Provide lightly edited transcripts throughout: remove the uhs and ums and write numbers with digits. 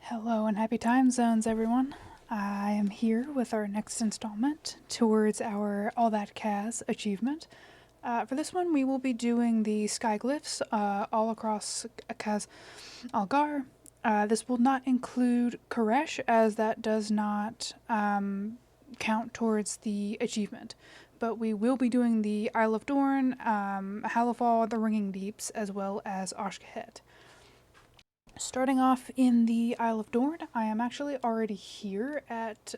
Hello and happy time zones, everyone. I am here with our next installment towards our All That Khaz achievement. For this one, we will be doing the sky glyphs all across Khaz Algar. This will not include Koresh, as that does not count towards the achievement. But we will be doing the Isle of Dorn, Halifal, the Ringing Deeps, as well as Oshkahet. Starting off in the Isle of Dorn, I am actually already here at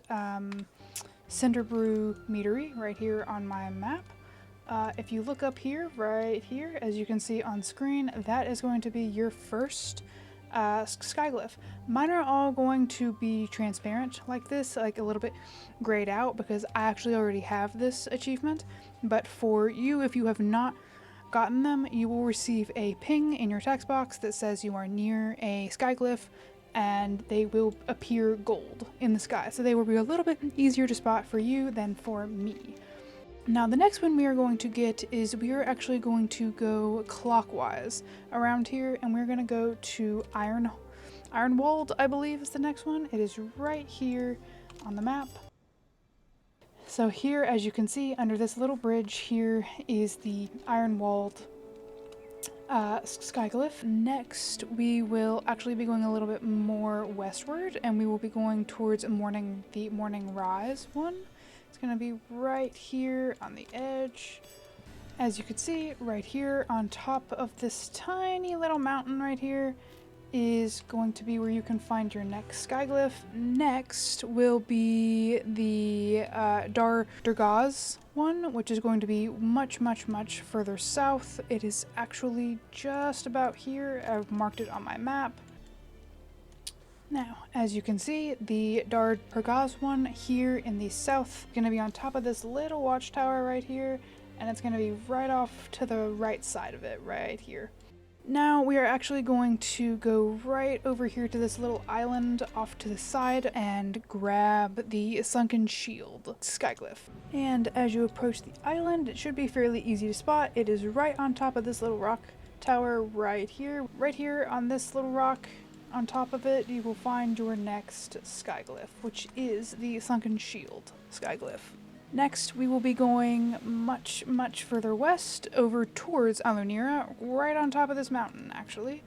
Cinderbrew Meadery, right here on my map. If you look up here, right here, as you can see on screen, that is going to be your first skyglyph. Mine are all going to be transparent like this, like a little bit grayed out, because I actually already have this achievement. But for you, if you have not gotten them, you will receive a ping in your text box that says you are near a skyglyph, and they will appear gold in the sky. So they will be a little bit easier to spot for you than for me. Now the next one we are going to get is we are actually going to go clockwise around here, and we're going to go to Ironwold, I believe is the next one. It is right here on the map. So here, as you can see, under this little bridge here is the Ironwold skyglyph. Next, we will actually be going a little bit more westward, and we will be going towards the Mourning Rise one. It's going to be right here on the edge. As you can see, right here on top of this tiny little mountain right here is going to be where you can find your next skyglyph. Next will be the Dhar Durgaz one, which is going to be much further south. It is actually just about here. I've marked it on my map. Now, as you can see, the Dhar Durgaz one here in the south is going to be on top of this little watchtower right here, and it's going to be right off to the right side of it, right here. Now we are actually going to go right over here to this little island off to the side and grab the Sunken Shield skyglyph. And as you approach the island, it should be fairly easy to spot. It is right on top of this little rock tower right here. Right here on this little rock, on top of it, you will find your next skyglyph, which is the Sunken Shield skyglyph. Next, we will be going much further west over towards Alunira, right on top of this mountain, actually.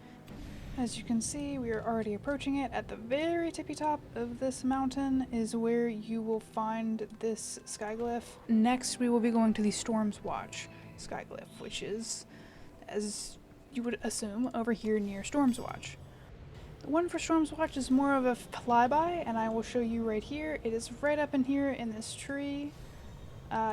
As you can see, we are already approaching it. At the very tippy top of this mountain is where you will find this skyglyph. Next, we will be going to the Storm's Watch skyglyph, which is, as you would assume, over here near Storm's Watch. The one for Storm's Watch is more of a flyby, and I will show you right here. It is right up in here in this tree.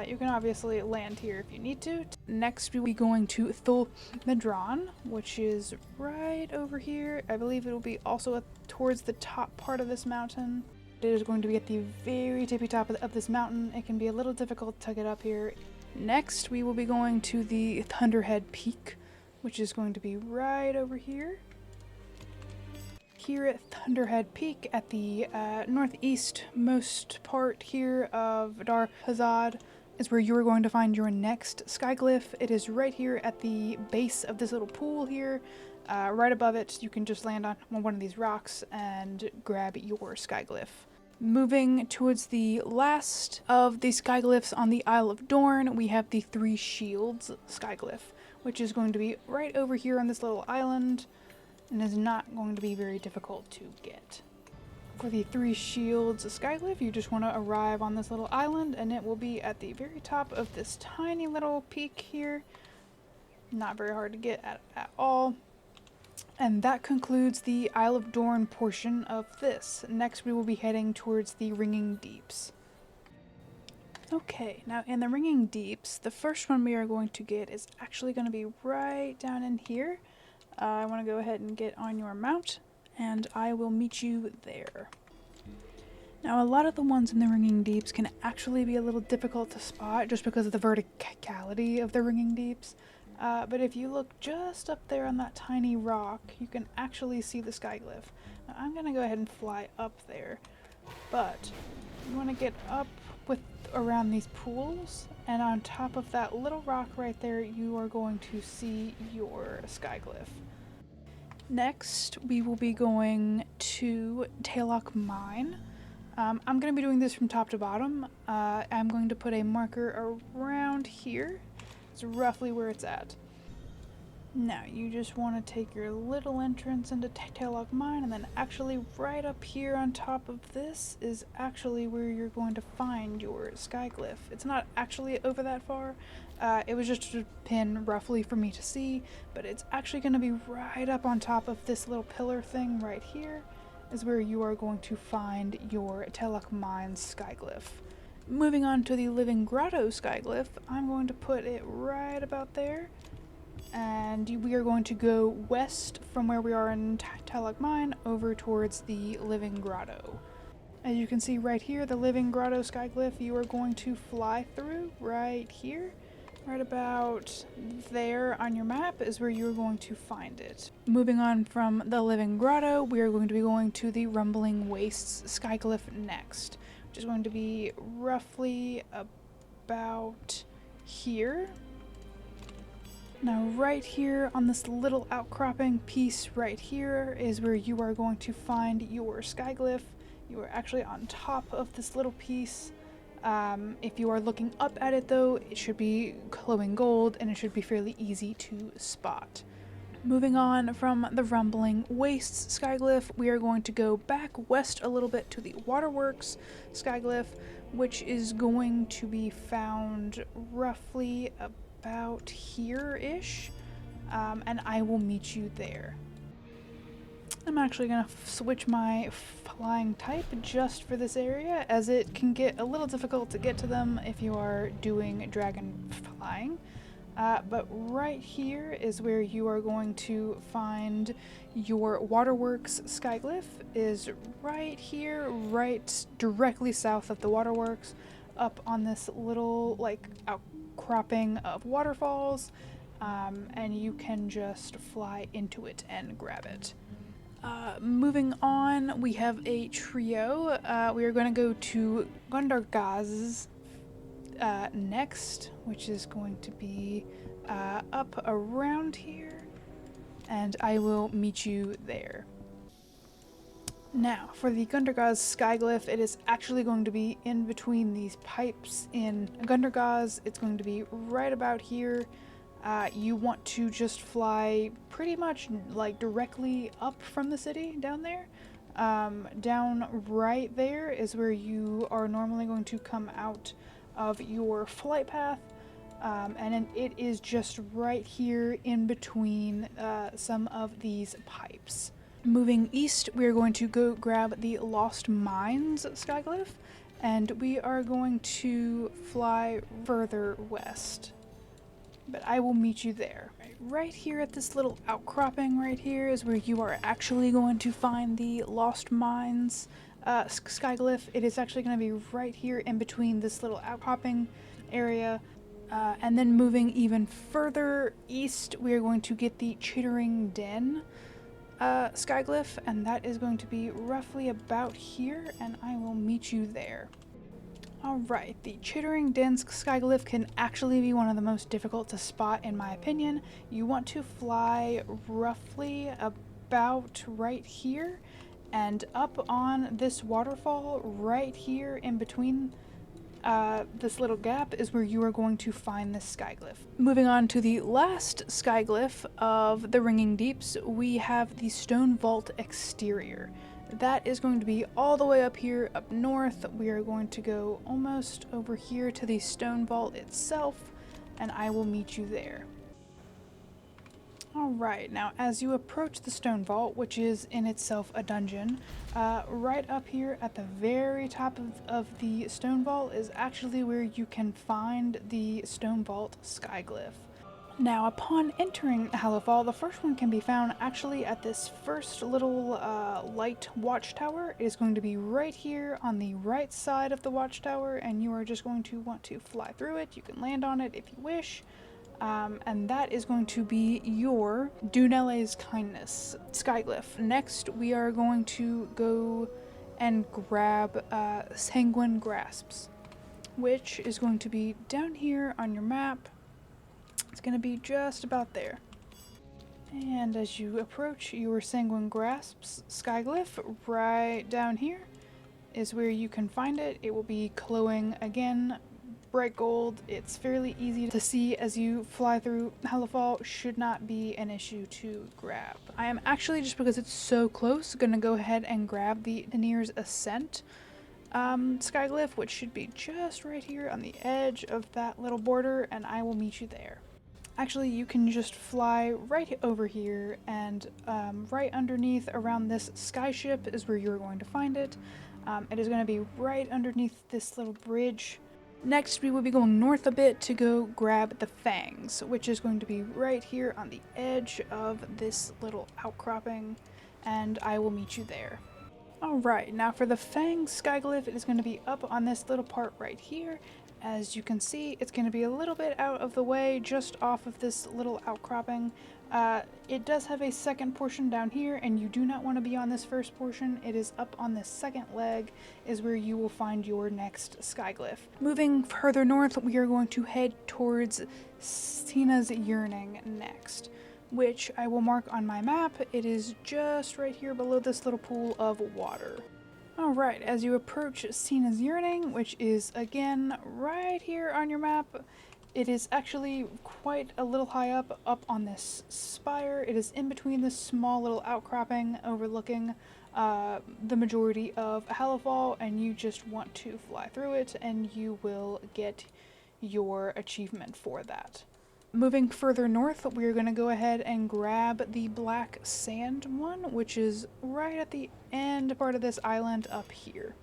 You can obviously land here if you need to. Next, we will be going to Thul Medran, which is right over here. I believe it will be also towards the top part of this mountain. It is going to be at the very tippy top of this mountain. It can be a little difficult to get up here. Next, we will be going to the Thunderhead Peak, which is going to be right over here. Here at Thunderhead Peak, at the northeastmost part here of Dhar Oztan, is where you are going to find your next skyglyph. It is right here at the base of this little pool here. Right above it, you can just land on one of these rocks and grab your skyglyph. Moving towards the last of the skyglyphs on the Isle of Dorn, we have the Three Shields skyglyph, which is going to be right over here on this little island, and is not going to be very difficult to get. For the Three Shields skyglyph, you just want to arrive on this little island, and it will be at the very top of this tiny little peak here. Not very hard to get at all. And that concludes the Isle of Dorn portion of this. Next, we will be heading towards the Ringing Deeps. Okay, now in the Ringing Deeps, the first one we are going to get is actually going to be right down in here. I want to go ahead and get on your mount, and I will meet you there. Now, a lot of the ones in the Ringing Deeps can actually be a little difficult to spot just because of the verticality of the Ringing Deeps. But if you look just up there on that tiny rock, you can actually see the skyglyph. Now, I'm going to go ahead and fly up there, but you want to get up around these pools, and on top of that little rock right there, you are going to see your skyglyph. Next, we will be going to Taelloch Mine. I'm going to be doing this from top to bottom. I'm going to put a marker around here. It's roughly where it's at. Now, you just want to take your little entrance into Taelloch Mine, and then actually right up here on top of this is actually where you're going to find your sky glyph. It's not actually over that far. It was just a pin roughly for me to see, but it's actually going to be right up on top of this little pillar thing right here is where you are going to find your Taelloch Mine sky glyph. Moving on to the Living Grotto sky glyph, I'm going to put it right about there. And we are going to go west from where we are in Taelloch Mine over towards the Living Grotto. As you can see right here, the Living Grotto sky glyph, you are going to fly through right here. Right about there on your map is where you're going to find it. Moving on from the Living Grotto, we are going to be going to the Rumbling Wastes sky glyph next, which is going to be roughly about here. Now right here on this little outcropping piece right here is where you are going to find your sky glyph. You are actually on top of this little piece. If you are looking up at it though, it should be glowing gold and it should be fairly easy to spot. Moving on from the Rumbling Wastes sky glyph, we are going to go back west a little bit to the Waterworks sky glyph, which is going to be found roughly about here-ish, and I will meet you there. I'm actually going to switch my flying type just for this area, as it can get a little difficult to get to them if you are doing dragon flying. But right here is where you are going to find your Waterworks sky glyph, is right here, right directly south of the Waterworks, up on this little like outcropping of waterfalls, and you can just fly into it and grab it. Moving on, we have a trio. We are going to go to Gundargaz next, which is going to be up around here, and I will meet you there. Now, for the Gundargaz sky glyph, it is actually going to be in between these pipes in Gundargaz. It's going to be right about here. You want to just fly pretty much like directly up from the city down there. Down right there is where you are normally going to come out of your flight path. And it is just right here in between some of these pipes. Moving east, we are going to go grab the Lost Mines sky glyph, and we are going to fly further west. But I will meet you there. Right here at this little outcropping right here is where you are actually going to find the Lost Mines sky glyph. It is actually going to be right here in between this little outcropping area. And then moving even further east, we are going to get the Chittering Den sky glyph, and that is going to be roughly about here, and I will meet you there. Alright, the Chittering Den sky glyph can actually be one of the most difficult to spot in my opinion. You want to fly roughly about right here, and up on this waterfall right here in between this little gap is where you are going to find this sky glyph. Moving on to the last sky glyph of the Ringing Deeps, we have the Stonevault Exterior. That is going to be all the way up here, up north. We are going to go almost over here to the Stone Vault itself, and I will meet you there. Alright, now as you approach the Stone Vault, which is in itself a dungeon, right up here at the very top of the Stone Vault is actually where you can find the Stone Vault sky glyph. Now, upon entering Hallowfall, the first one can be found actually at this first little light watchtower. It is going to be right here on the right side of the watchtower, and you are just going to want to fly through it. You can land on it if you wish. And that is going to be your Dunelle's Kindness sky glyph. Next, we are going to go and grab Sanguine Grasps, which is going to be down here on your map. It's going to be just about there. And as you approach your Sanguine Grasps Skyglyph, right down here is where you can find it. It will be glowing again, bright gold. It's fairly easy to see as you fly through Halifal. Should not be an issue to grab. I am actually, just because it's so close, going to go ahead and grab the Tenir's Ascent Skyglyph, which should be just right here on the edge of that little border, and I will meet you there. Actually, you can just fly right over here, and right underneath around this skyship is where you're going to find it. It is going to be right underneath this little bridge. Next, we will be going north a bit to go grab the Fangs, which is going to be right here on the edge of this little outcropping, and I will meet you there. Alright, now for the Fangs Skyglyph, it is going to be up on this little part right here. As you can see, it's going to be a little bit out of the way, just off of this little outcropping. It does have a second portion down here, and you do not want to be on this first portion. It is up on this second leg is where you will find your next Skyglyph. Moving further north, we are going to head towards Sina's Yearning next, which I will mark on my map. It is just right here below this little pool of water. Alright, as you approach Sina's Yearning, which is again right here on your map, it is actually quite a little high up on this spire. It is in between this small little outcropping overlooking the majority of Halifal, and you just want to fly through it and you will get your achievement for that. Moving further north, we're going to go ahead and grab the Bleak Sand one, which is right at the end part of this island up here.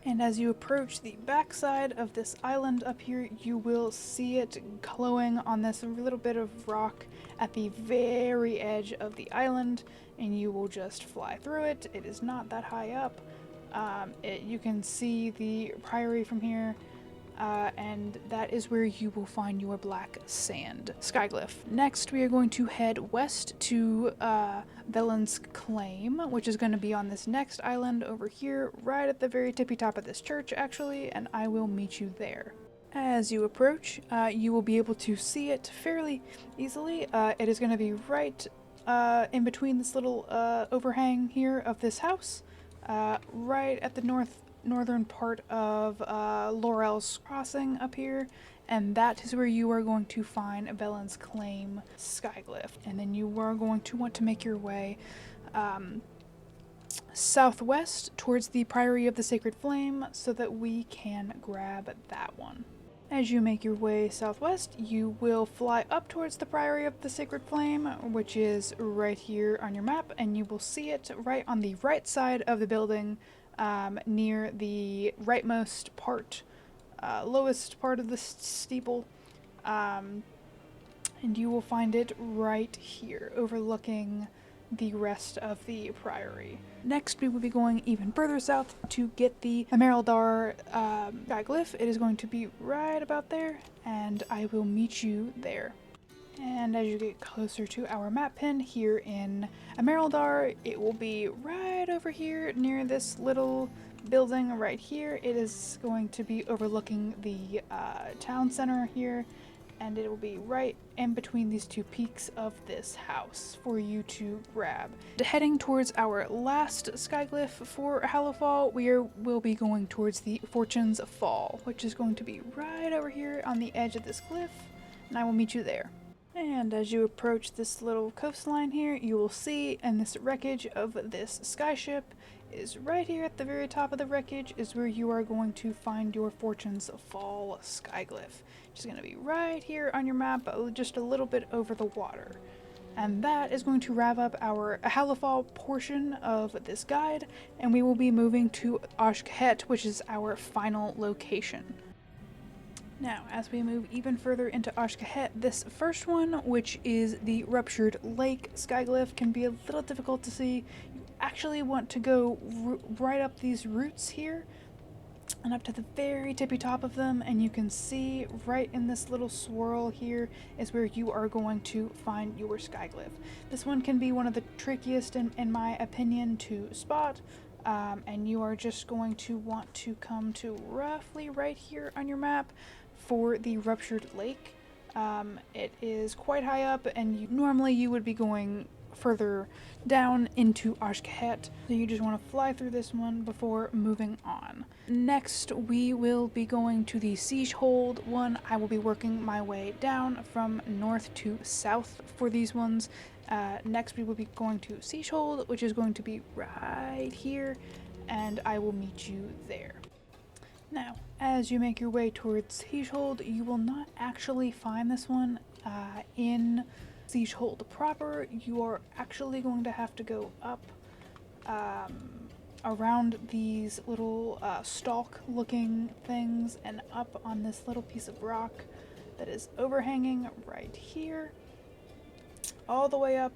And as you approach the backside of this island up here, you will see it glowing on this little bit of rock at the very edge of the island, and you will just fly through it. It is not that high up. You can see the priory from here. And that is where you will find your Bleak Sand Skyglyph. Next, we are going to head west to Velen's Claim, which is going to be on this next island over here, right at the very tippy top of this church, actually, and I will meet you there. As you approach, you will be able to see it fairly easily. It is going to be right in between this little overhang here of this house, right at the northern part of Laurel's Crossing up here, and that is where you are going to find Velen's Claim Skyglyph. And then you are going to want to make your way southwest towards the Priory of the Sacred Flame so that we can grab that one. As you make your way southwest, you will fly up towards the Priory of the Sacred Flame, which is right here on your map, and you will see it right on the right side of the building, near the rightmost part, lowest part of the steeple, and you will find it right here, overlooking the rest of the priory. Next, we will be going even further south to get the Dhar Glyph. It is going to be right about there, and I will meet you there. And as you get closer to our map pin here in Dhar, it will be right over here near this little building right here. It is going to be overlooking the town center here, and it will be right in between these two peaks of this house for you to grab. Heading towards our last Skyglyph for Halifal, we'll be going towards the Fortune's Fall, which is going to be right over here on the edge of this cliff, and I will meet you there. And as you approach this little coastline here, you will see, and this wreckage of this skyship is right here at the very top of the wreckage is where you are going to find your Fortune's Fall Skyglyph, which is going to be right here on your map, just a little bit over the water. And that is going to wrap up our Halifal portion of this guide, and we will be moving to Ashkahet, which is our final location. Now, as we move even further into Ashkahet, this first one, which is the Ruptured Lake Skyglyph, can be a little difficult to see. You actually want to go right up these roots here, and up to the very tippy top of them, and you can see right in this little swirl here is where you are going to find your Skyglyph. This one can be one of the trickiest, in my opinion, to spot. And you are just going to want to come to roughly right here on your map for the Ruptured Lake. It is quite high up, and normally you would be going further down into Ashkahet. So you just want to fly through this one before moving on. Next, we will be going to the Siege Hold one. I will be working my way down from north to south for these ones. Next, we will be going to Siege Hold, which is going to be right here, and I will meet you there. Now, as you make your way towards Siege Hold, you will not actually find this one in Siege Hold proper. You are actually going to have to go up around these little stalk looking things and up on this little piece of rock that is overhanging right here, all the way up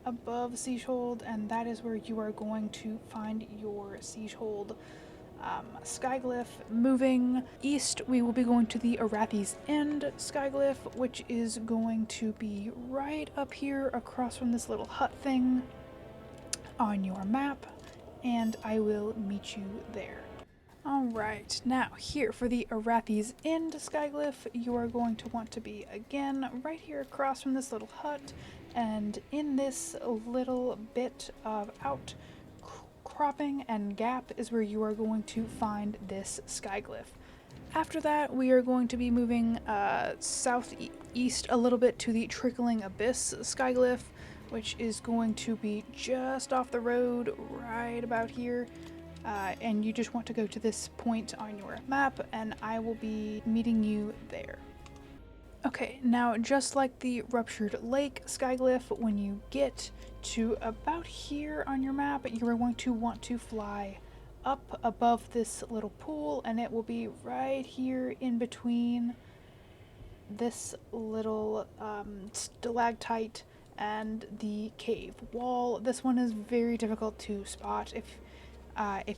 above Siege Hold, and that is where you are going to find your Siege Hold Skyglyph. Moving east, we will be going to the Arathi's End Skyglyph, which is going to be right up here across from this little hut thing on your map, and I will meet you there. Alright, now here for the Arathi's End Skyglyph, you are going to want to be again right here across from this little hut, and in this little bit of outcropping and gap is where you are going to find this Skyglyph. After that, we are going to be moving southeast a little bit to the Trickling Abyss Skyglyph, which is going to be just off the road right about here. And you just want to go to this point on your map, and I will be meeting you there. Okay, now just like the Ruptured Lake Skyglyph, when you get to about here on your map, you are going to want to fly up above this little pool, and it will be right here in between this little stalactite and the cave wall. This one is very difficult to spot if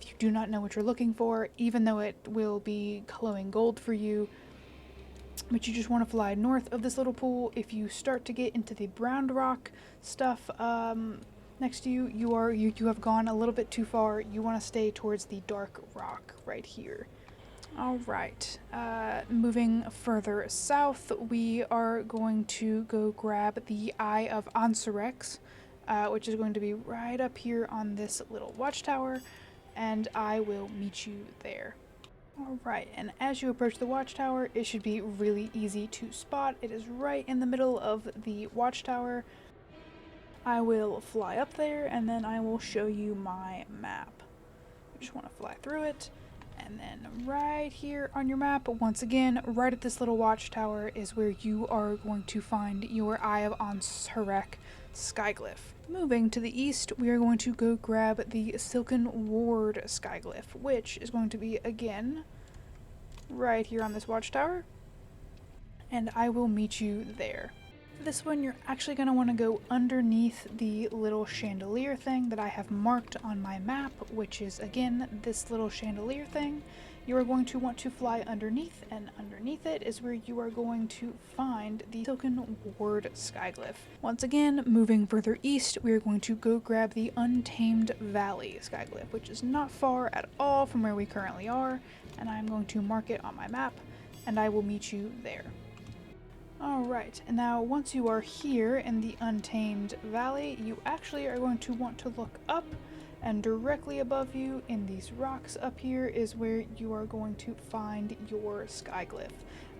you do not know what you're looking for, even though it will be glowing gold for you. But you just want to fly north of this little pool. If you start to get into the brown rock stuff next to you, you have gone a little bit too far. You want to stay towards the dark rock right here. Alright, moving further south, we are going to go grab the Eye of Anserex, which is going to be right up here on this little watchtower, and I will meet you there. Alright, and as you approach the watchtower, it should be really easy to spot. It is right in the middle of the watchtower. I will fly up there, and then I will show you my map. You just want to fly through it, and then right here on your map, once again, right at this little watchtower is where you are going to find your Eye of Anserex Skyglyph. Moving to the east, we are going to go grab the Silken Ward Skyglyph, which is going to be, again, right here on this watchtower, and I will meet you there. This one, you're actually going to want to go underneath the little chandelier thing that I have marked on my map, which is, again, this little chandelier thing. You are going to want to fly underneath, and underneath it is where you are going to find the Silken Ward Skyglyph. Once again, moving further east, we are going to go grab the Untamed Valley Skyglyph, which is not far at all from where we currently are, and I'm going to mark it on my map, and I will meet you there. Alright, and now once you are here in the Untamed Valley, you actually are going to want to look up, and directly above you in these rocks up here is where you are going to find your Skyglyph.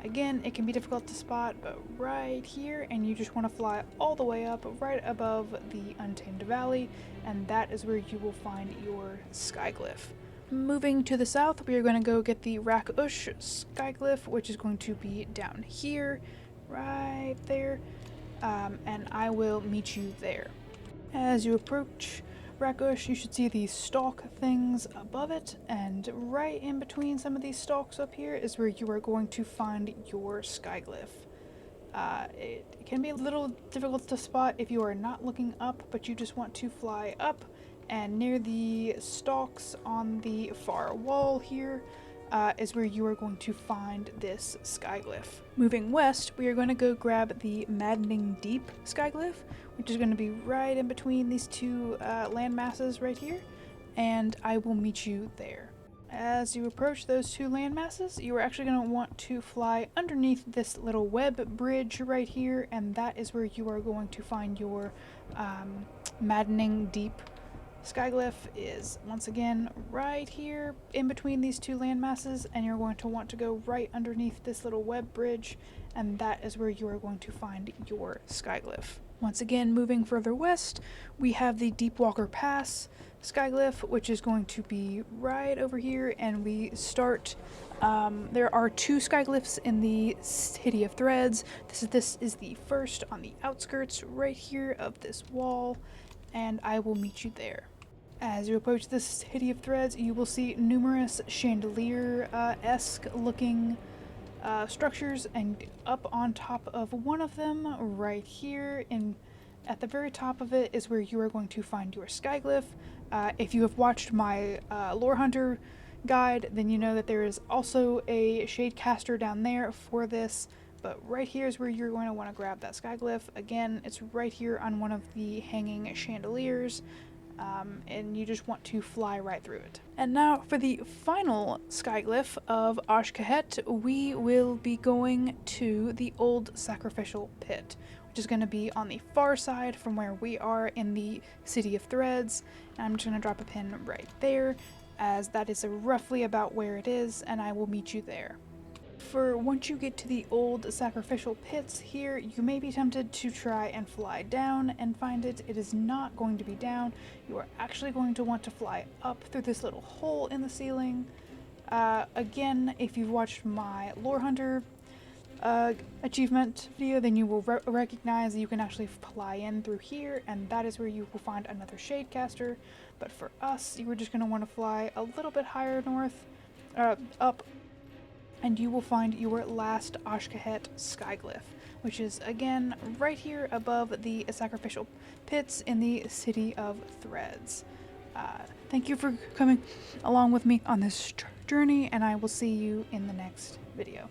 Again, it can be difficult to spot, but right here, and you just want to fly all the way up right above the Untamed Valley, and that is where you will find your Skyglyph. Moving to the south, we are going to go get the Rak-Ush Skyglyph, which is going to be down here, right there, and I will meet you there. As you approach Rak-Ush, you should see these stalk things above it, and right in between some of these stalks up here is where you are going to find your Skyglyph. It can be a little difficult to spot if you are not looking up, but you just want to fly up, and near the stalks on the far wall here is where you are going to find this Skyglyph. Moving west, we are going to go grab the Maddening Deep Skyglyph, which is going to be right in between these two land masses right here, and I will meet you there. As you approach those two landmasses, you are actually going to want to fly underneath this little web bridge right here, and that is where you are going to find your Maddening Deep Skyglyph. Is once again right here in between these two landmasses, and you're going to want to go right underneath this little web bridge, and that is where you are going to find your Skyglyph. Once again, moving further west, we have the Deepwalker Pass Skyglyph, which is going to be right over here, and we start, there are two Skyglyphs in the City of Threads. This is the first on the outskirts right here of this wall, and I will meet you there. As you approach the City of Threads, you will see numerous chandelier-esque looking structures, and up on top of one of them right here at the very top of it is where you are going to find your Skyglyph. If you have watched my Lore Hunter guide, then you know that there is also a Shadecaster down there for this, but right here is where you're going to want to grab that Skyglyph. Again, it's right here on one of the hanging chandeliers, and you just want to fly right through it. And now for the final Skyglyph of Ashkahet, we will be going to the old Sacrificial Pit, which is going to be on the far side from where we are in the City of Threads. And I'm just going to drop a pin right there, as that is roughly about where it is, and I will meet you there. For once you get to the old Sacrificial Pits here, you may be tempted to try and fly down and find it. It is not going to be down. You are actually going to want to fly up through this little hole in the ceiling. Again, if you've watched my Lore Hunter achievement video, then you will recognize that you can actually fly in through here, and that is where you will find another Shadecaster. But for us, you are just going to want to fly a little bit higher north, up, and you will find your last Ashkahet Skyglyph, which is again right here above the Sacrificial Pits in the City of Threads. Thank you for coming along with me on this journey, and I will see you in the next video.